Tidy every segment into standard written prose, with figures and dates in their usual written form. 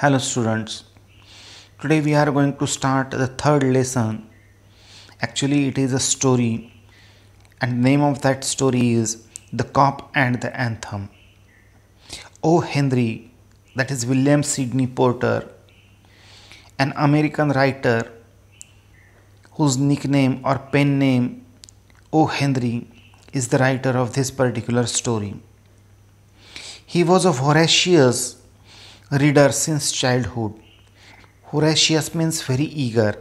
Hello students, today we are going to start the third lesson. Actually it is a story and the name of that story is The Cop and the Anthem. O. Henry, that is William Sidney Porter, an American writer whose nickname or pen name O. Henry is the writer of this particular story. He was a voracious reader since childhood. Voracious means very eager.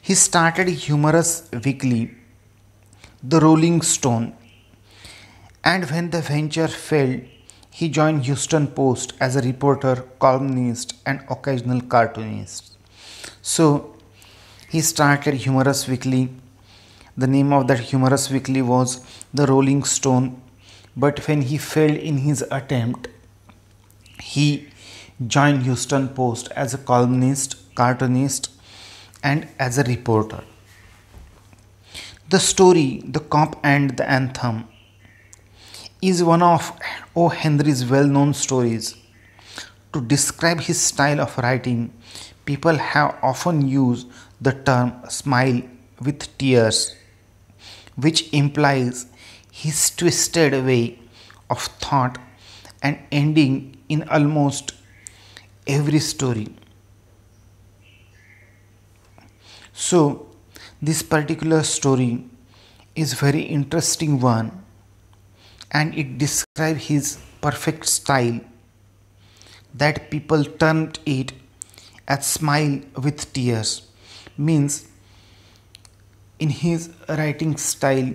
He started humorous weekly, The Rolling Stone, and when the venture failed, he joined Houston Post as a reporter, columnist, and occasional cartoonist. So, he started Humorous Weekly. The name of that Humorous Weekly was The Rolling Stone, but when he failed in his attempt, he joined Houston Post as a columnist, cartoonist, and as a reporter. The story, The Cop and the Anthem, is one of O. Henry's well known stories. To describe his style of writing, people have often used the term smile with tears, which implies his twisted way of thought and ending in almost every story. So, this particular story is very interesting one and it describes his perfect style that people termed it as smile with tears. Means in his writing style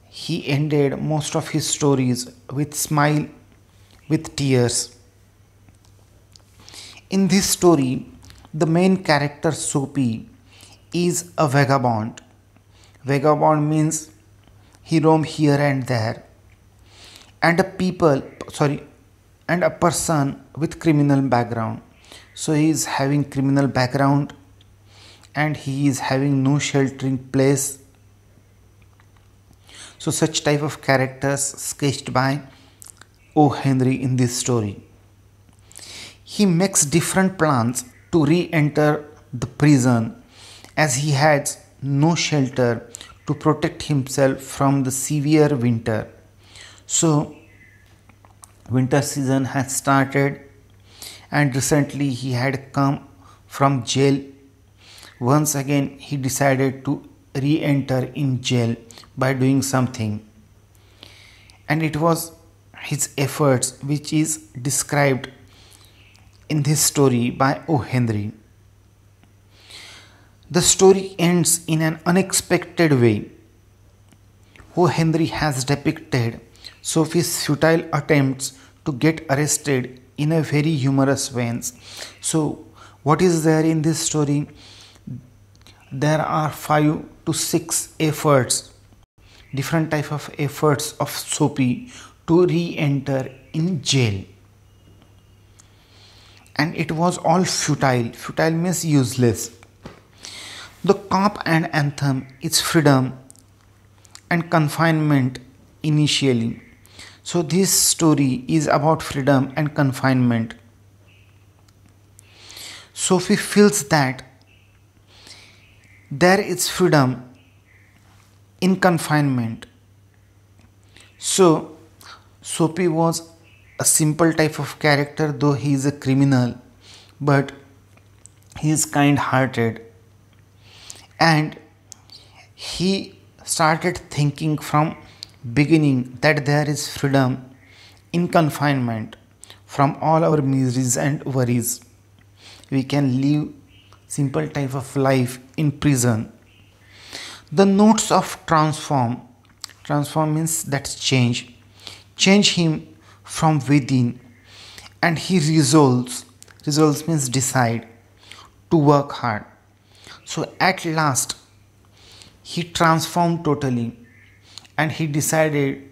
he ended most of his stories with smile with tears. In this story, the main character Soapy is a vagabond. Vagabond means he roam here and there, and a person with criminal background. So he is having criminal background, and he is having no sheltering place. So such type of characters sketched by O. Henry in this story. He makes different plans to re-enter the prison as he has no shelter to protect himself from the severe winter. So winter season has started and recently he had come from jail. Once again he decided to re-enter in jail by doing something, and it was his efforts which is described in this story by O. Henry. The story ends in an unexpected way. O. Henry has depicted Sophie's futile attempts to get arrested in a very humorous way. So, what is there in this story? There are 5 to 6 efforts, different type of efforts of Soapy to re-enter in jail. And it was all futile. Futile means useless. The Cop and Anthem is freedom and confinement initially. So this story is about freedom and confinement. Sophie feels that there is freedom in confinement. So Soapy was a simple type of character, though he is a criminal, but he is kind hearted, and he started thinking from beginning that there is freedom in confinement from all our miseries and worries. We can live simple type of life in prison. The notes of transform means that's change him from within, and he resolves means decide to work hard. So at last he transformed totally and he decided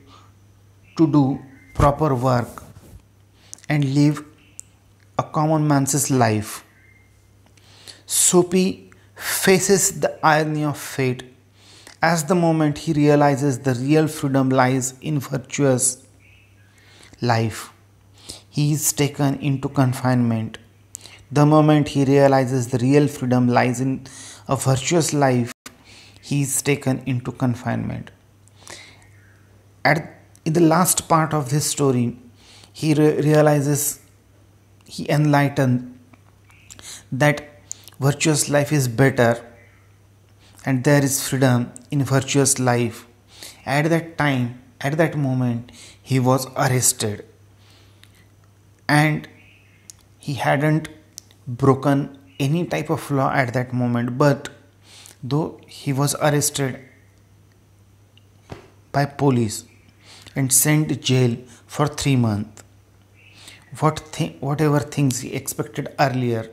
to do proper work and live a common man's life. Soapy faces the irony of fate as the moment he realizes the real freedom lies in virtuous life. he is taken into confinement. The moment he realizes the real freedom lies in a virtuous life, he is taken into confinement. In the last part of this story, he realizes, he enlightened that virtuous life is better and there is freedom in virtuous life. At that time, at that moment, he was arrested and he hadn't broken any type of law at that moment, but though he was arrested by police and sent to jail for 3 months, whatever things he expected earlier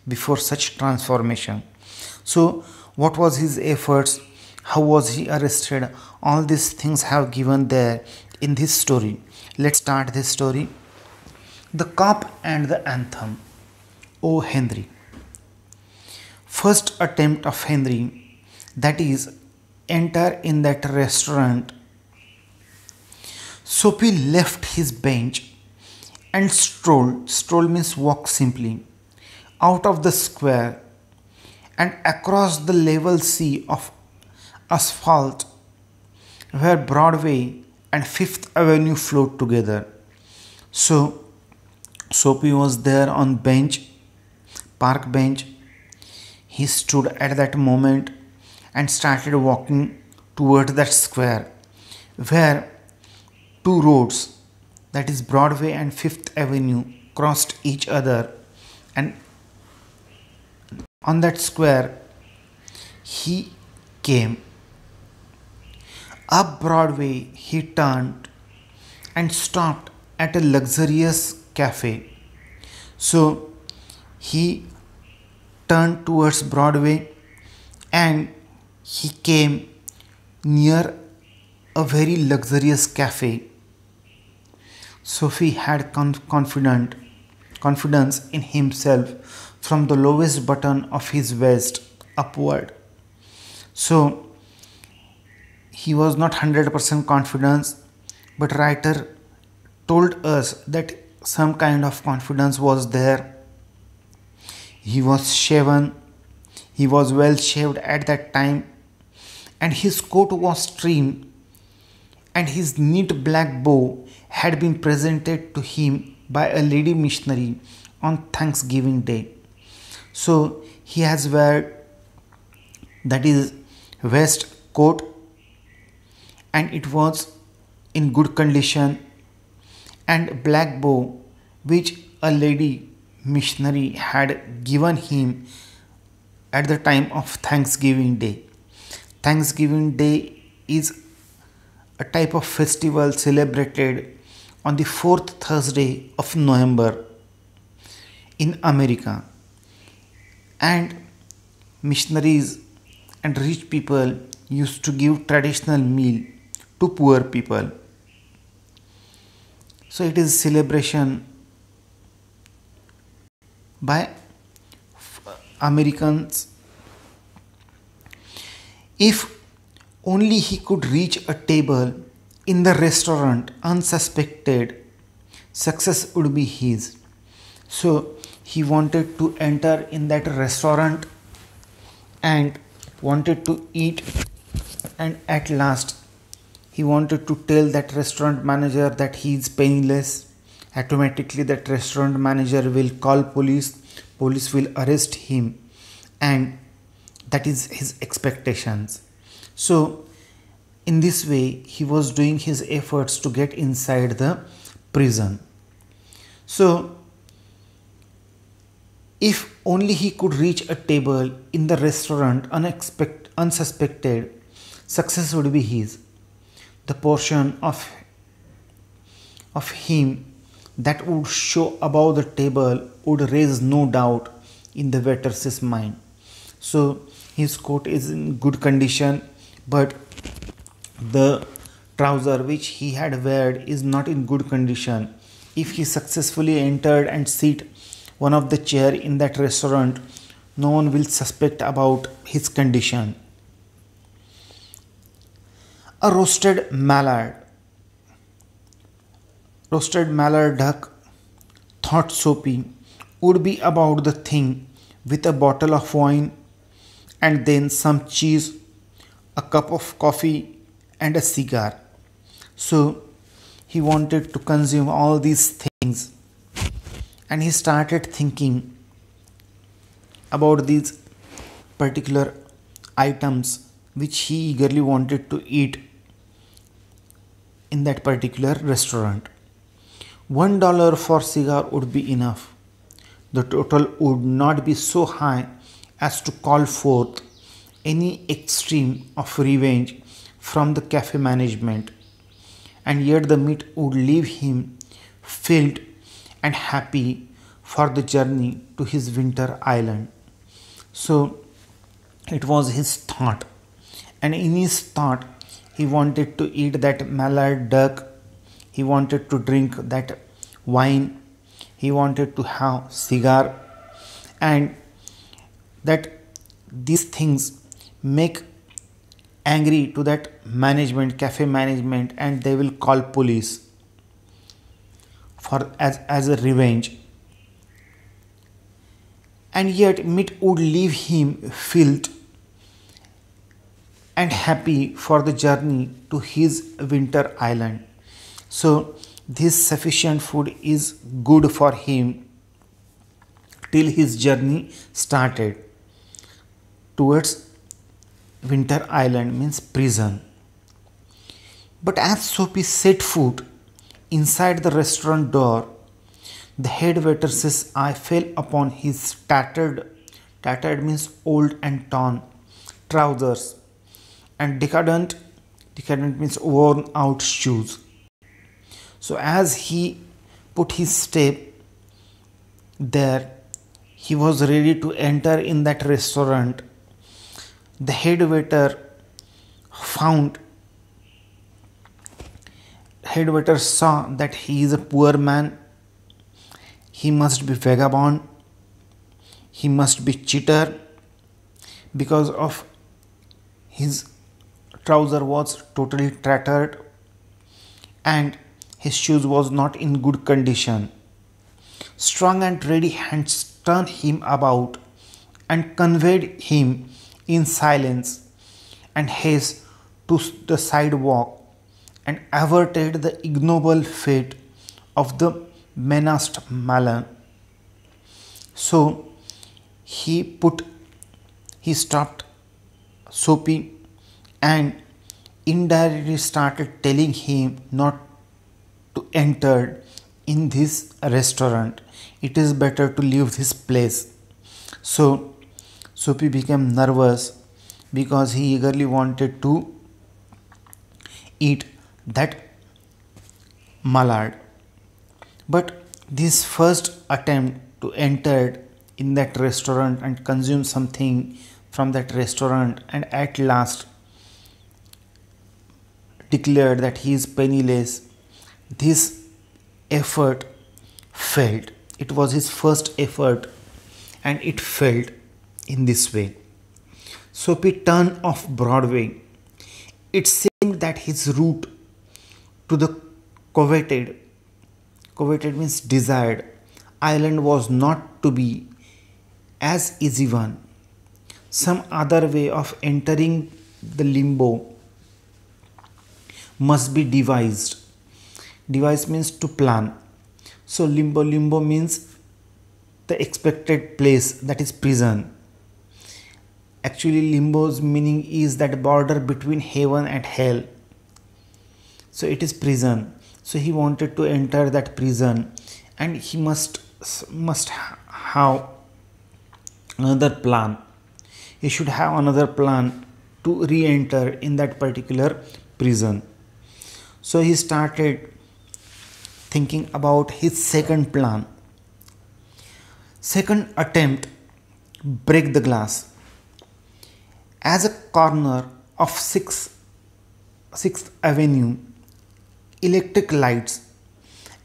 before such transformation. So what was his efforts, how was he arrested, all these things have given there in this story. Let's start this story. The Cop and the Anthem. O Henry. First attempt of Henry, that is, enter in that restaurant. Soapy left his bench and strolled means walk simply, out of the square and across the level sea of asphalt where Broadway and Fifth Avenue flowed together. So Soapy was there on park bench. He stood at that moment and started walking toward that square where two roads, that is Broadway and Fifth Avenue, crossed each other, and on that square he came. Up Broadway he turned and stopped at a luxurious cafe. So he turned towards Broadway and he came near a very luxurious cafe. Sophie had confidence in himself from the lowest button of his vest upward. So he was not 100% confident, but writer told us that some kind of confidence was there. He was shaven, he was well shaved at that time, and his coat was trimmed, and his neat black bow had been presented to him by a lady missionary on Thanksgiving Day. So he has wear, that is, vest, coat, and it was in good condition, and black bow which a lady missionary had given him at the time of Thanksgiving Day. Thanksgiving Day is a type of festival celebrated on the fourth Thursday of November in America, and missionaries and rich people used to give traditional meal to poor people. So it is celebration by Americans. If only he could reach a table in the restaurant unsuspected, success would be his. So he wanted to enter in that restaurant and wanted to eat, and at last he wanted to tell that restaurant manager that he is penniless. Automatically that restaurant manager will call police will arrest him, and that is his expectations. So in this way he was doing his efforts to get inside the prison. So if only he could reach a table in the restaurant unsuspected, success would be his. The portion of him that would show above the table would raise no doubt in the waiter's mind. So his coat is in good condition, but the trouser which he had wear is not in good condition. If he successfully entered and sit one of the chair in that restaurant, no one will suspect about his condition. A roasted mallard duck thought Soapy, would be about the thing with a bottle of wine and then some cheese, a cup of coffee, and a cigar. So he wanted to consume all these things, and he started thinking about these particular items which he eagerly wanted to eat in that particular restaurant. $1 for cigar would be enough. The total would not be so high as to call forth any extreme of revenge from the cafe management, and yet the meat would leave him filled and happy for the journey to his winter island. So it was his thought, and in his thought, he wanted to eat that mallard duck, he wanted to drink that wine, he wanted to have cigar, and that these things make angry to that management, cafe management, and they will call police for as a revenge. And yet meat would leave him filled and happy for the journey to his winter island. So this sufficient food is good for him till his journey started towards winter island, means prison. But as Soapy set foot inside the restaurant door, the head waiter's eye fell upon his tattered means old and torn trousers, and decadent means worn out shoes. So as he put his step there, he was ready to enter in that restaurant. The head waiter saw that he is a poor man, he must be vagabond, he must be cheater, because of his trouser was totally tattered and his shoes was not in good condition. Strong and ready hands turned him about and conveyed him in silence and haste to the sidewalk and averted the ignoble fate of the menaced Malan. So he stopped Soapy and indirectly started telling him not to enter in this restaurant. It is better to leave this place. So Soapy became nervous because he eagerly wanted to eat that mallard. But this first attempt to enter in that restaurant and consume something from that restaurant, and at last declared that he is penniless, this effort failed. It was his first effort and it failed in this way. Soapy turned off Broadway. It seemed that his route to the coveted means desired island was not to be as easy one. Some other way of entering the limbo must be devised. Devise means to plan. So limbo means the expected place, that is prison. Actually limbo's meaning is that border between heaven and hell. So it is prison. So he wanted to enter that prison, and he must have another plan. He should have another plan to re-enter in that particular prison. So he started thinking about his second plan. Second attempt, break the glass. As a corner of 6th Avenue, electric lights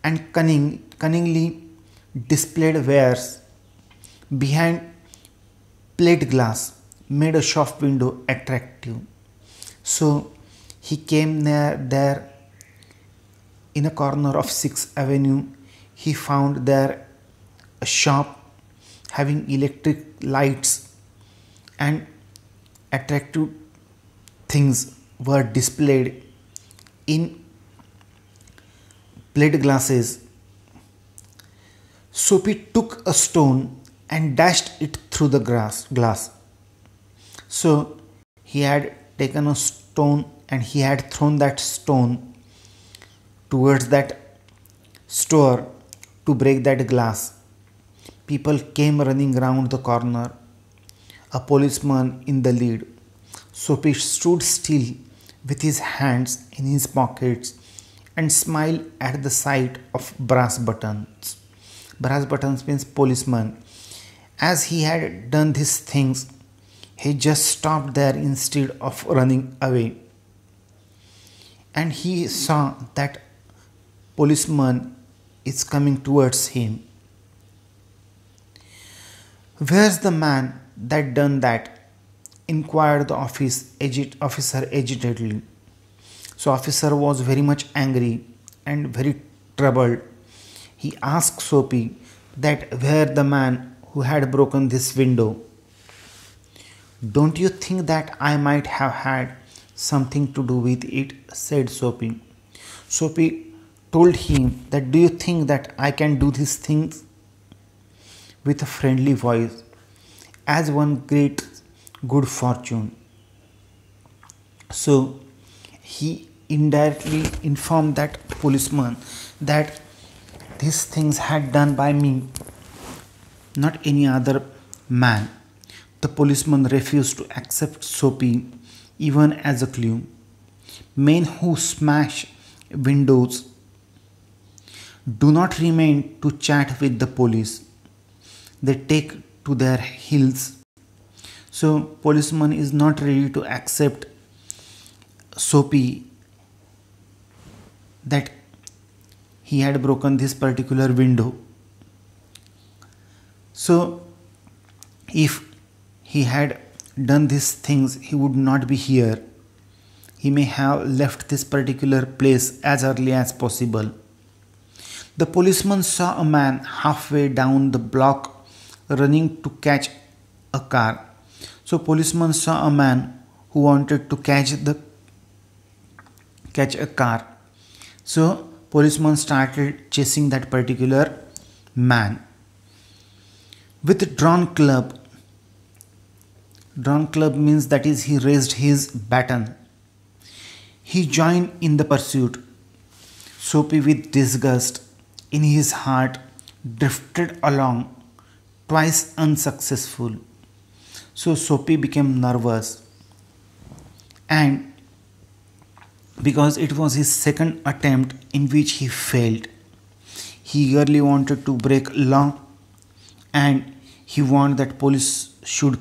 and cunningly displayed wares behind plate glass made a shop window attractive. So he came there in a corner of 6th Avenue. He found there a shop having electric lights and attractive things were displayed in plate glasses. Soapy took a stone and dashed it through the glass. So he had taken a stone and he had thrown that stone towards that store to break that glass. People came running round the corner, a policeman in the lead. Soapy stood still with his hands in his pockets and smiled at the sight of brass buttons. Brass buttons means policeman. As he had done these things, he just stopped there instead of running away. And he saw that policeman is coming towards him. "Where's the man that done that?" inquired the officer agitatedly. So officer was very much angry and very troubled. He asked Soapy that where the man who had broken this window. "Don't you think that I might have had something to do with it?" said Soapy. Soapy told him that, "Do you think that I can do these things?" with a friendly voice, as one great good fortune. So he indirectly informed that policeman that these things had done by me, not any other man. The policeman refused to accept Soapy even as a clue. Men who smash windows do not remain to chat with the police. They take to their heels. So policeman is not ready to accept Soapy that he had broken this particular window. So if he had done these things, he would not be here. He may have left this particular place as early as possible. The policeman saw a man halfway down the block running to catch a car. So policeman saw a man who wanted to catch a car. So policeman started chasing that particular man with drawn club. Drawn club means that is he raised his baton. He joined in the pursuit. Soapy with disgust in his heart drifted along, twice unsuccessful. So Soapy became nervous, and because it was his second attempt in which he failed, he eagerly wanted to break law, and he wanted that police should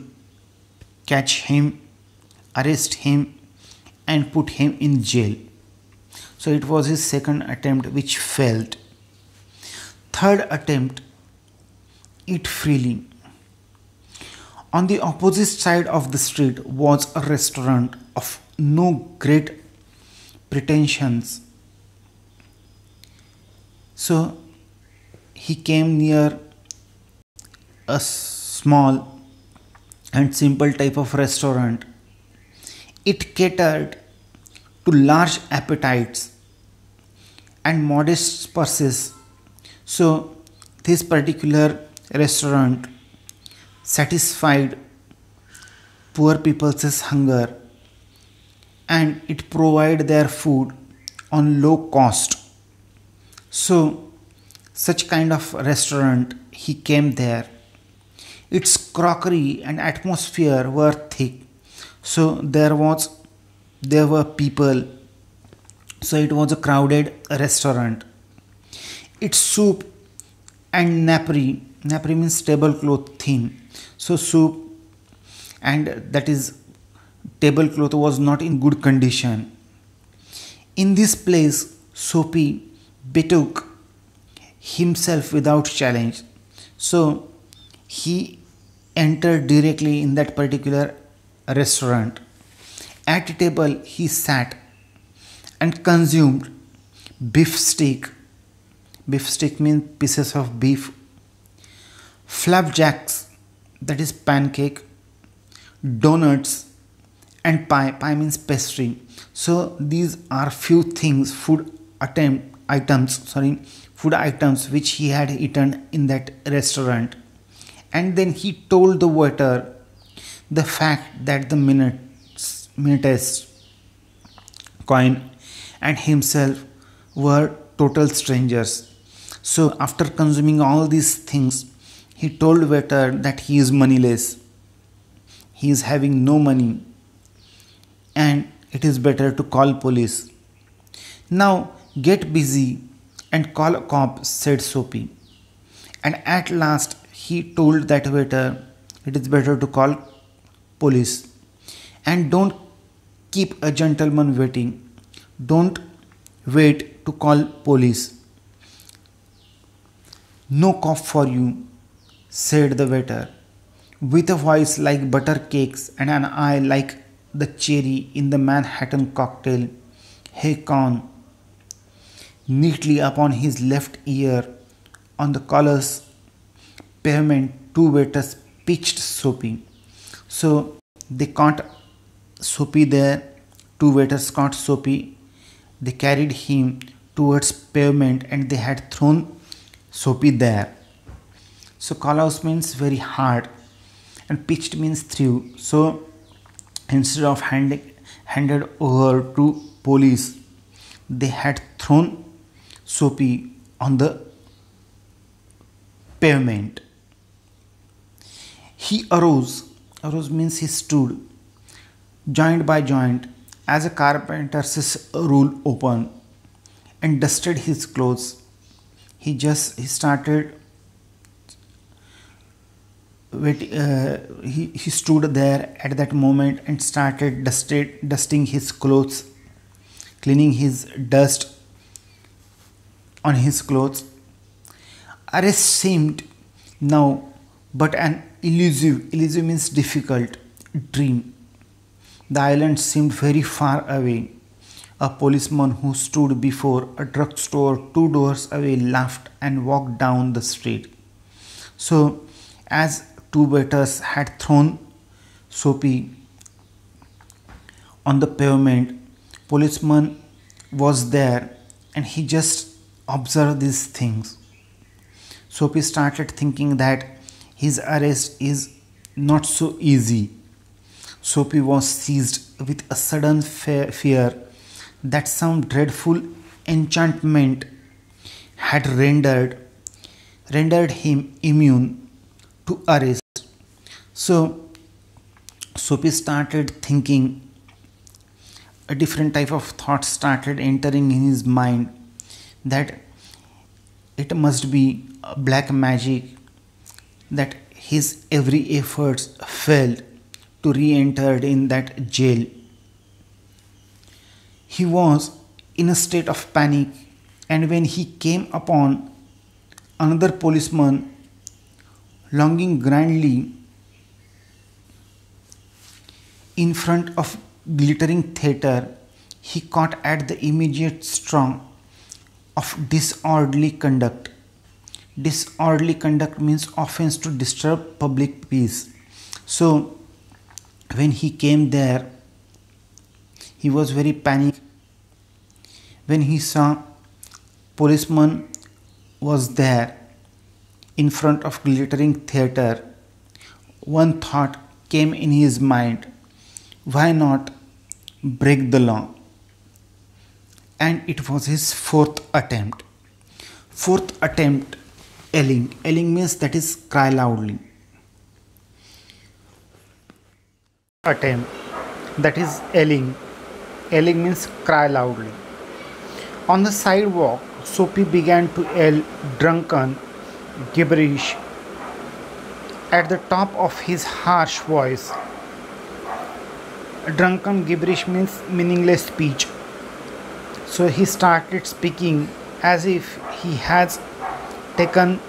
catch him, arrest him, and put him in jail. So it was his second attempt which failed. Third attempt, eat freely. On the opposite side of the street was a restaurant of no great pretensions. So he came near a small and simple type of restaurant. It catered to large appetites and modest purses. So this particular restaurant satisfied poor people's hunger, and it provided their food on low cost. So such kind of restaurant he came there. Its crockery and atmosphere were thick. So there were people. So it was a crowded restaurant. Its soup and nappy means tablecloth thin. So soup and that is tablecloth was not in good condition. In this place, Soapy betook himself without challenge. So he entered directly in that particular restaurant. At a table he sat and consumed beef steak. Beef steak means pieces of beef flapjacks, that is pancake, donuts, and pie. Pie means pastry. So these are few things, food items which he had eaten in that restaurant. And then he told the waiter the fact that the minutes coin and himself were total strangers. So after consuming all these things, he told waiter that he is moneyless, he is having no money, and it is better to call police. Now get busy and call a cop, said Soapy. And at last he told that waiter it is better to call police. And don't keep a gentleman waiting. Don't wait to call police. No cop for you, said the waiter, with a voice like butter cakes and an eye like the cherry in the Manhattan cocktail. Hey con. Neatly upon his left ear, on the collar's pavement, two waiters pitched Soapy. So they caught Soapy there. Two waiters caught Soapy. They carried him towards pavement and they had thrown Soapy there. So collar means very hard and pitched means threw. So instead of handed over to police, they had thrown Soapy on the pavement. He arose. Arose means he stood, joint by joint, as a carpenter's rule open, and dusted his clothes. He started. He stood there at that moment and started dusting his clothes, cleaning his dust on his clothes. Arrest seemed now but an elusive means difficult, dream. The island seemed very far away. A policeman who stood before a drugstore 2 doors away laughed and walked down the street. So, as two waiters had thrown Soapy on the pavement, policeman was there and he just observed these things. Soapy started thinking that his arrest is not so easy. Soapy was seized with a sudden fear that some dreadful enchantment had rendered him immune to arrest. So Soapy started thinking, a different type of thought started entering in his mind, that it must be black magic, that his every efforts failed to re-enter in that jail. He was in a state of panic, and when he came upon another policeman longing grandly in front of glittering theatre, he caught at the immediate strong of disorderly conduct. Disorderly conduct means offense to disturb public peace. So when he came there, he was very panicked. When he saw policeman was there in front of glittering theatre, one thought came in his mind: why not break the law? And it was his fourth attempt. Yelling. Yelling means that is cry loudly. Attempt, that is yelling. Yelling means cry loudly. On the sidewalk, Soapy began to yell drunken gibberish at the top of his harsh voice. Drunken gibberish means meaningless speech. So he started speaking as if he has taken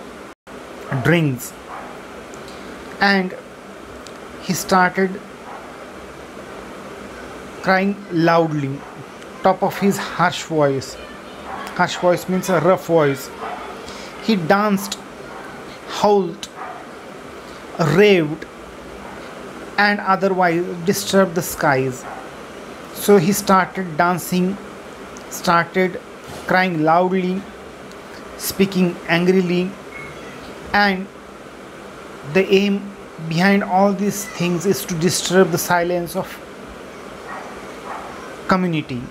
drinks, and he started crying loudly, top of his harsh voice. Harsh voice means a rough voice. He danced, howled, raved and otherwise disturbed the skies. So he started dancing, started crying loudly, speaking angrily, and the aim behind all these things is to disturb the silence of community.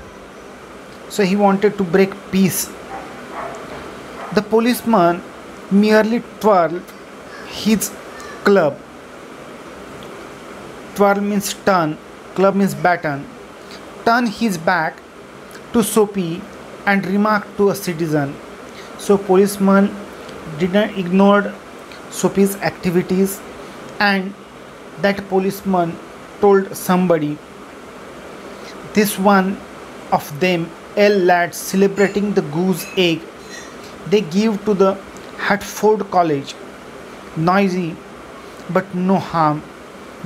So he wanted to break peace. The policeman merely twirled his club. Twirl means turn, club means baton. Turn his back to Soapy and remarked to a citizen. So policeman didn't ignore Soapy's activities, and that policeman told somebody, this one of them L lads celebrating the goose egg they give to the Hertford College. Noisy, but no harm.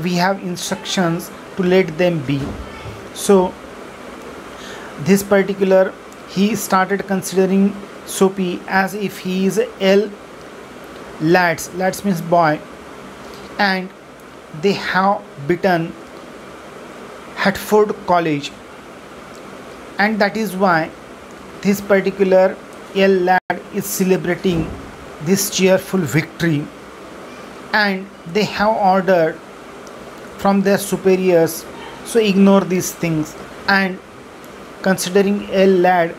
We have instructions to let them be. So this particular, he started considering Soapy as if he is L lads. Lads means boy, and they have beaten Hertford College, and that is why this particular L lad is celebrating this cheerful victory, and they have ordered from their superiors, so ignore these things. And considering L lad,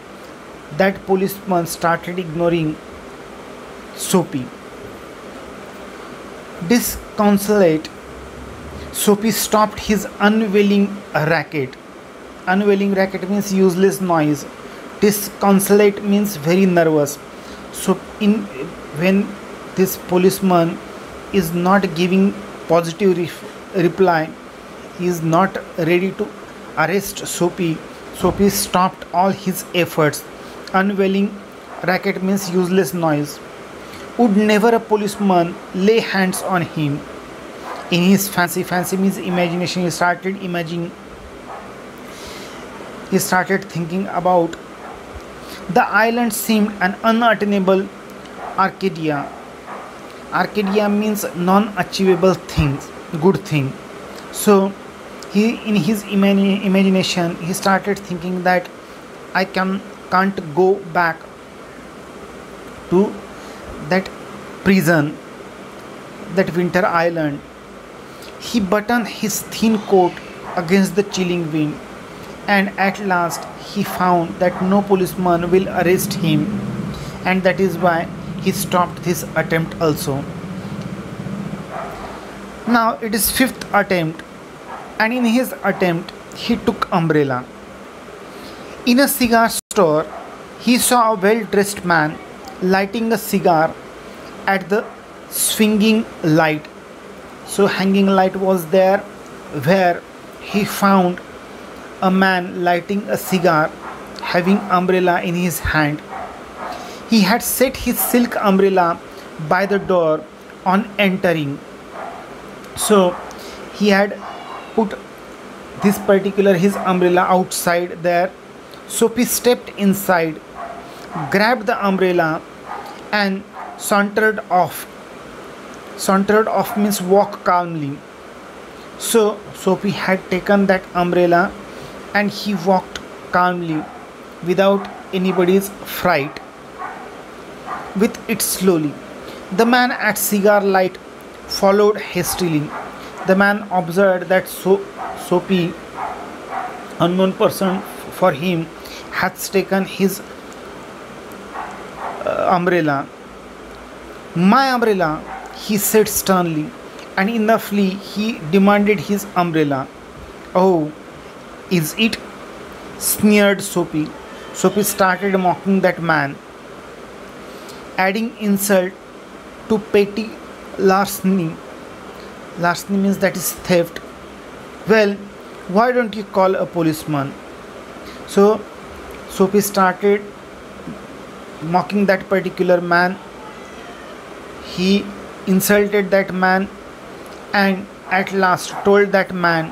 that policeman started ignoring Soapy. Disconsolate, Soapy stopped his unwilling racket. Unwilling racket means useless noise. Disconsolate means very nervous. So when this policeman is not giving positive reply, he is not ready to arrest Soapy. Soapy stopped all his efforts. Unwilling racket means useless noise. Would never a policeman lay hands on him? In his fancy means imagination, he started imagining. He started thinking about the island seemed an unattainable Arcadia. Arcadia means non-achievable things, good thing. So he, in his imagination, he started thinking that I can't go back to that prison, that winter island. He buttoned his thin coat against the chilling wind, and at last he found that no policeman will arrest him, and that is why he stopped this attempt also. Now it is fifth attempt, and in his attempt he took umbrella. In a cigar store, he saw a well-dressed man lighting a cigar at the swinging light. So hanging light was there, where he found a man lighting a cigar having umbrella in his hand. He had set his silk umbrella by the door on entering. So he had put this particular his umbrella outside there. Soapy stepped inside, grabbed the umbrella and sauntered off. Sauntered off means walk calmly. So Soapy had taken that umbrella and he walked calmly without anybody's fright with it slowly. The man at cigar light followed hastily. The man observed that Soapy, unknown person for him, had taken his umbrella. My umbrella, he said sternly, and enoughly he demanded his umbrella. Oh, is it? Sneered Soapy. Soapy started mocking that man, adding insult to petty larceny. Larceny means that is theft. Well, why don't you call a policeman? So Soapy started mocking that particular man. He insulted that man and at last told that man,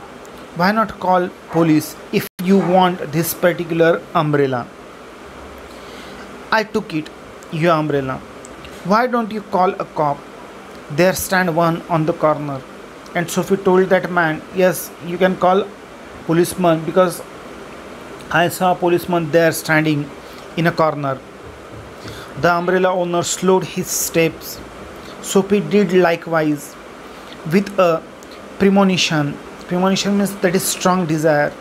why not call police if you want this particular umbrella? I took it, your umbrella. Why don't you call a cop? There stand one on the corner. And Sophie told that man, yes, you can call policeman because I saw a policeman there standing in a corner. The umbrella owner slowed his steps. Sophie did likewise with a premonition. Premonition means that is strong desire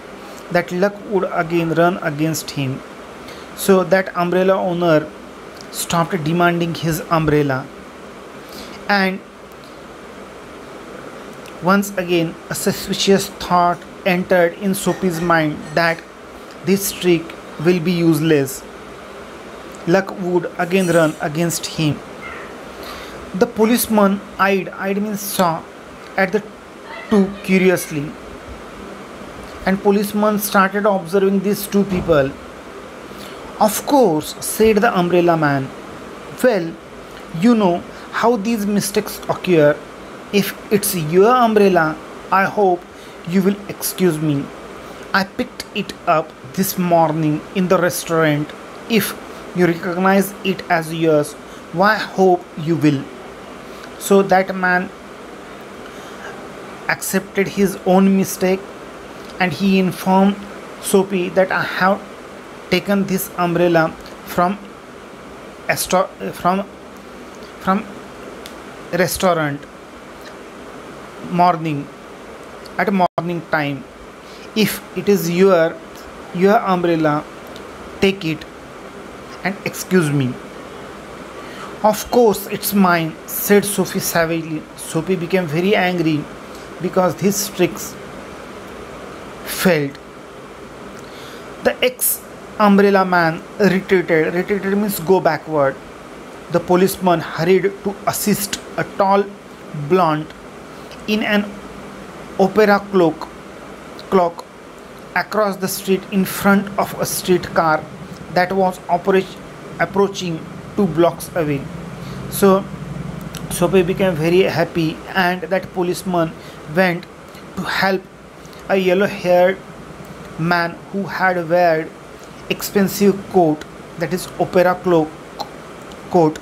that luck would again run against him. So that umbrella owner stopped demanding his umbrella, and once again a suspicious thought entered in Sophie's mind that this trick will be useless. Luck would again run against him. The policeman eyed means saw at the two curiously, and policeman started observing these two people. Of course, said the umbrella man. Well, you know how these mistakes occur. If it's your umbrella, I hope you will excuse me. I picked it up this morning in the restaurant. If you recognize it as yours, why hope you will. So that man accepted his own mistake, and he informed Sophie that I have taken this umbrella from from restaurant morning at morning time. If it is your umbrella, take it and excuse me. Of course it's mine, said Sophie savagely. Sophie became very angry because these tricks failed. The ex-umbrella man retreated. Retreated means go backward. The policeman hurried to assist a tall blonde in an opera cloak across the street in front of a streetcar that was approaching 2 blocks away. So Sophie became very happy, and that policeman went to help a yellow-haired man who had weared expensive coat, that is opera cloak coat,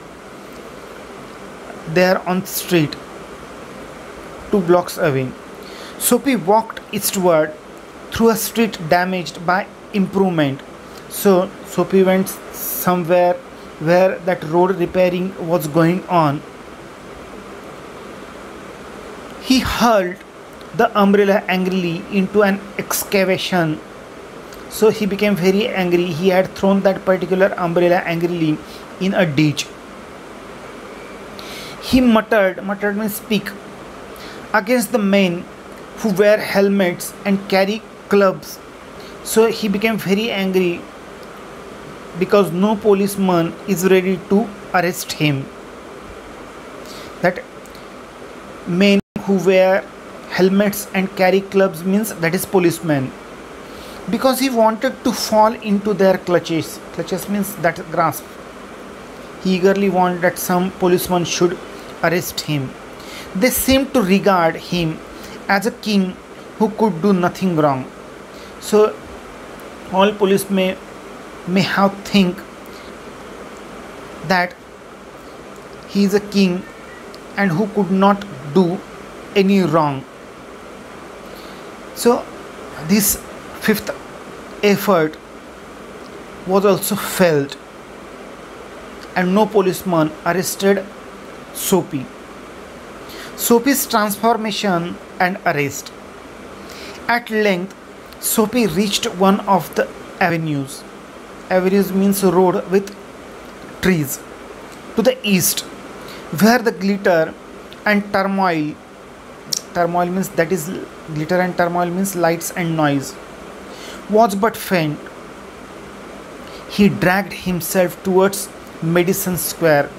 there on the street 2 blocks away. Sophie walked eastward through a street damaged by improvement. So Sophie went somewhere where that road repairing was going on. He hurled the umbrella angrily into an excavation. So he became very angry. He had thrown that particular umbrella angrily in a ditch. He muttered means speak, against the men who wear helmets and carry clubs. So he became very angry because no policeman is ready to arrest him. That men who wear helmets and carry clubs means that is policemen. Because he wanted to fall into their clutches. Clutches means that grasp. He eagerly wanted that some policeman should arrest him. They seemed to regard him as a king who could do nothing wrong. So all policemen may have think that he is a king and who could not do any wrong. So this fifth effort was also failed, and no policeman arrested Sophie. Sophie's transformation and arrest. At length, Sophie reached one of the avenues. Avenues means road with trees. To the east, where the glitter and turmoil. Turmoil means that is glitter and turmoil means lights and noise. Was but faint. He dragged himself towards Madison Square.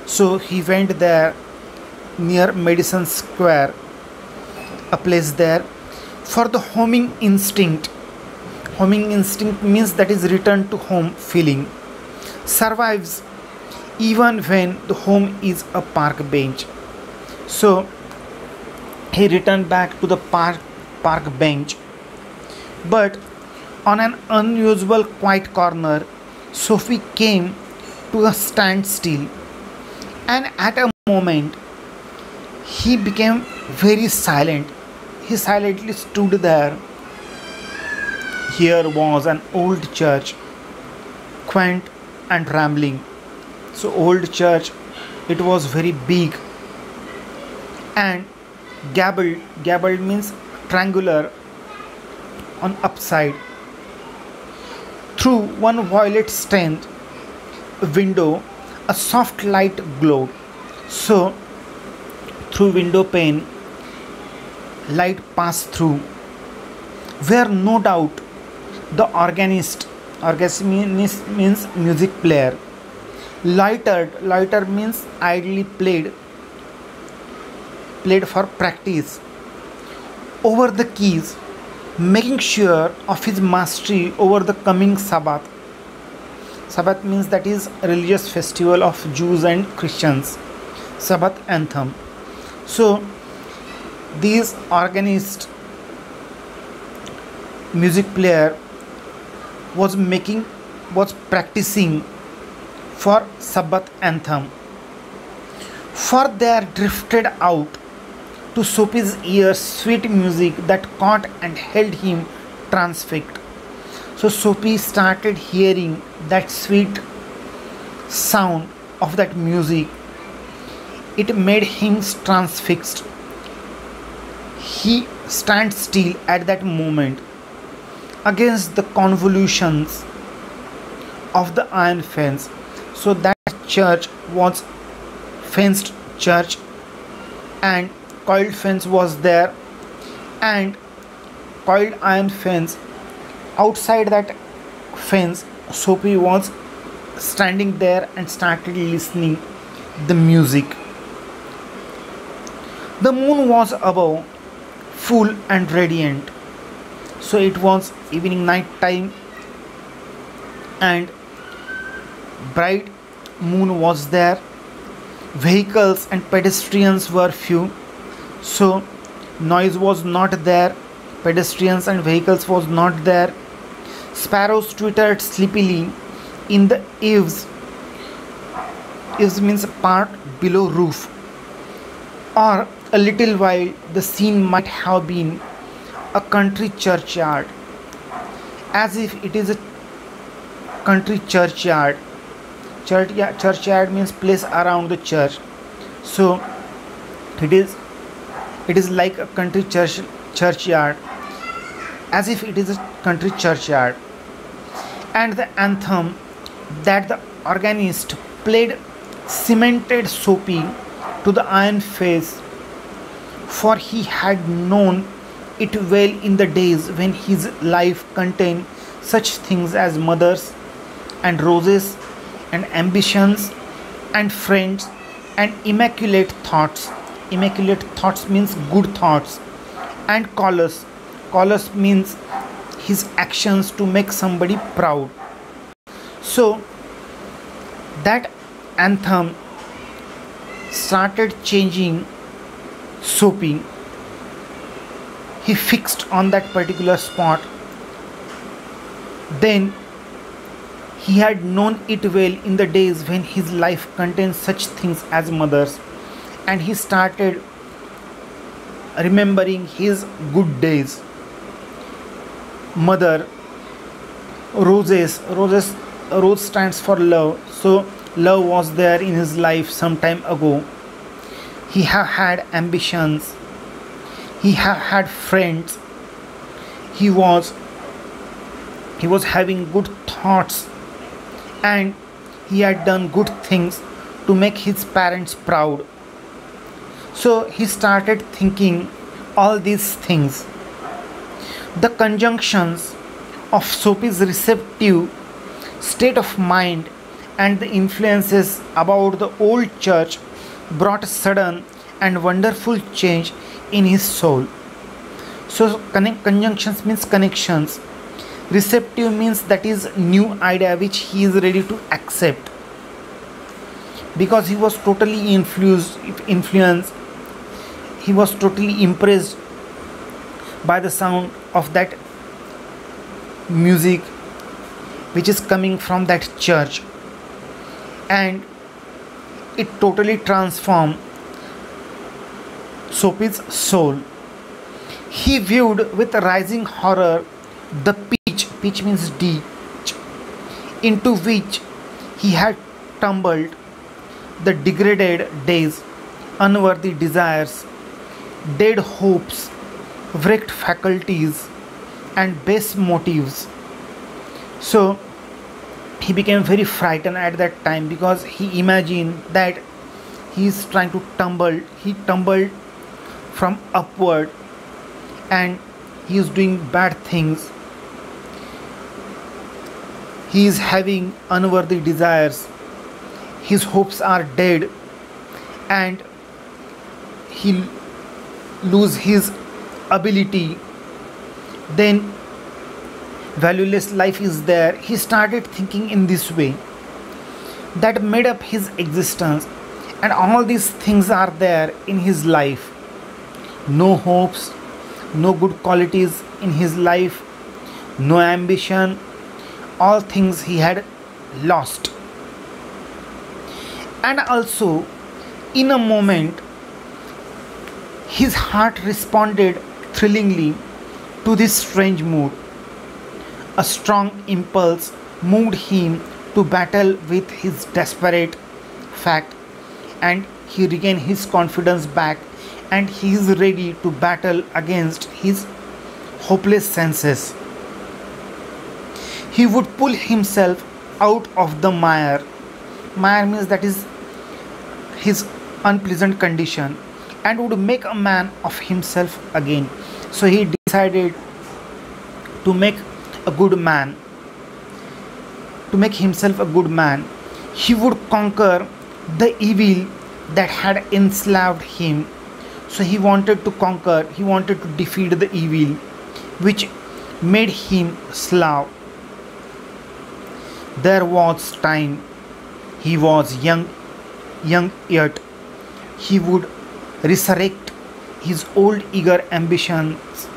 So he went there near Madison Square, a place there, for the homing instinct. Homing instinct means that is return to home feeling. Survives even when the home is a park bench. So he returned back to the park bench. But on an unusual quiet corner, Sophie came to a standstill, and at a moment He became very silent. He silently stood there. Here was an old church, quaint and rambling. So, old church, it was very big and gabled. Gabled means triangular on upside. Through one violet stained window, a soft light glowed. So, through window pane, light passed through, where no doubt the organist means music player, lighter means idly played for practice over the keys, making sure of his mastery over the coming Sabbath. Sabbath means that is religious festival of Jews and Christians. Sabbath anthem. So these organist music player was practicing for Sabbath anthem. For there drifted out to Sophie's ears sweet music that caught and held him transfixed. So Sophie started hearing that sweet sound of that music. It made him transfixed. He stands still at that moment against the convolutions of the iron fence. So that church was fenced church and coiled fence was there, and coiled iron fence. Outside that fence, Sophie was standing there and started listening the music. The moon was above, full and radiant. So it was evening night time and bright moon was there. Vehicles and pedestrians were few. So noise was not there. Pedestrians and vehicles was not there. Sparrows twittered sleepily in the eaves. Eaves means a part below roof. Or a little while the scene might have been a country churchyard, as if it is a country churchyard. Churchyard means place around the church. So it is like a country churchyard, as if it is a country churchyard. And the anthem that the organist played cemented Sophie to the iron face, for he had known it well in the days when his life contained such things as mothers and roses and ambitions and friends and immaculate thoughts. Immaculate thoughts means good thoughts. And callous. Callous means his actions to make somebody proud. So that anthem started changing Sophie. He fixed on that particular spot. Then he had known it well in the days when his life contained such things as mothers, and he started remembering his good days. Mother, roses. Rose stands for love. So love was there in his life some time ago. He have had ambitions. He have had friends. He was having good thoughts, and he had done good things to make his parents proud. So he started thinking all these things. The conjunctions of Sophie's receptive state of mind and the influences about the old church brought a sudden and wonderful change in his soul. So conjunctions means connections. Receptive means that is new idea which he is ready to accept, because he was totally influenced. He was totally impressed by the sound of that music which is coming from that church, and it totally transformed Soapy's soul. He viewed with rising horror the pitch means ditch, into which he had tumbled, the degraded days, unworthy desires, dead hopes, wrecked faculties, and base motives. So he became very frightened at that time because he imagined that he is trying to tumble. He tumbled from upward and he is doing bad things. He is having unworthy desires. His hopes are dead and he lose his ability. Then valueless life is there. He started thinking in this way that made up his existence, and all these things are there in his life. No hopes, no good qualities in his life, no ambition, all things he had lost. And also, in a moment, his heart responded thrillingly to this strange mood. A strong impulse moved him to battle with his desperate fact, and he regained his confidence back, and he is ready to battle against his hopeless senses. He would pull himself out of the mire. Mire means that is his unpleasant condition, and would make a man of himself again. So he decided to make a good man, to make himself a good man. He would conquer the evil that had enslaved him. So he wanted to conquer, he wanted to defeat the evil which made him slave. There was time. He was young yet. He would resurrect his old eager ambitions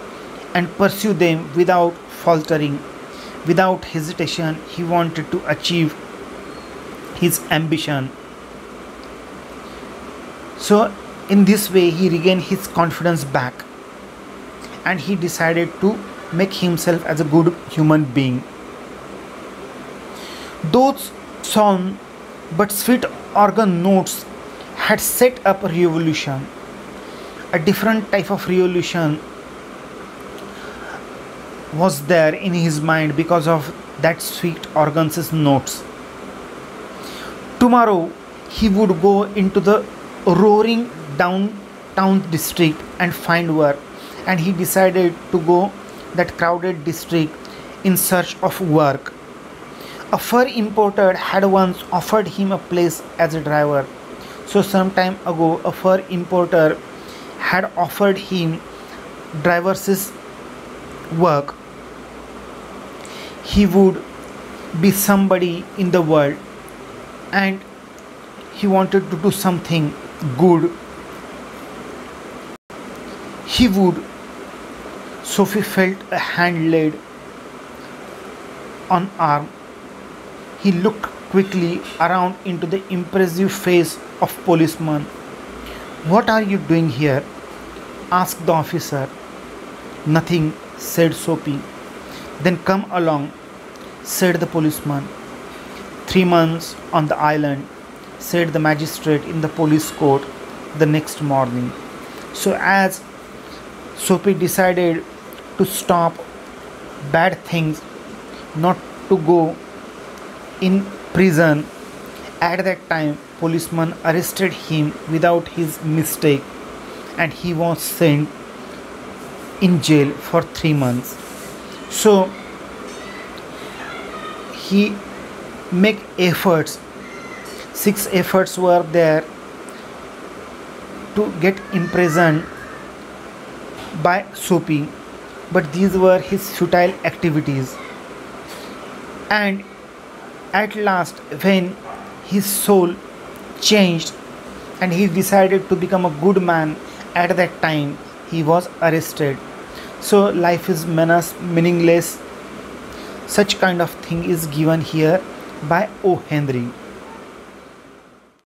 and pursue them without faltering, without hesitation. He wanted to achieve his ambition. So in this way he regained his confidence back, and he decided to make himself as a good human being. Those solemn but sweet organ notes had set up a revolution, a different type of revolution was there in his mind because of that sweet organ's notes. Tomorrow he would go into the roaring downtown district and find work, and he decided to go that crowded district in search of work. A fur importer had once offered him a place as a driver. So some time ago a fur importer had offered him driver's work. He would be somebody in the world, and he wanted to do something good. He would. Sophie felt a hand laid on arm. He looked quickly around into the impressive face of policeman. "What are you doing here?" asked the officer. "Nothing," said Sophie. "Then come along," said the policeman. 3 months on the island," said the magistrate in the police court the next morning. So as Sophie decided to stop bad things, not to go in prison, at that time policeman arrested him without his mistake, and he was sent in jail for 3 months. So he make efforts, 6 efforts were there to get imprisoned by Soapy, but these were his futile activities. And at last, when his soul changed and he decided to become a good man, at that time he was arrested. So life is meaningless. Such kind of thing is given here by O. Henry.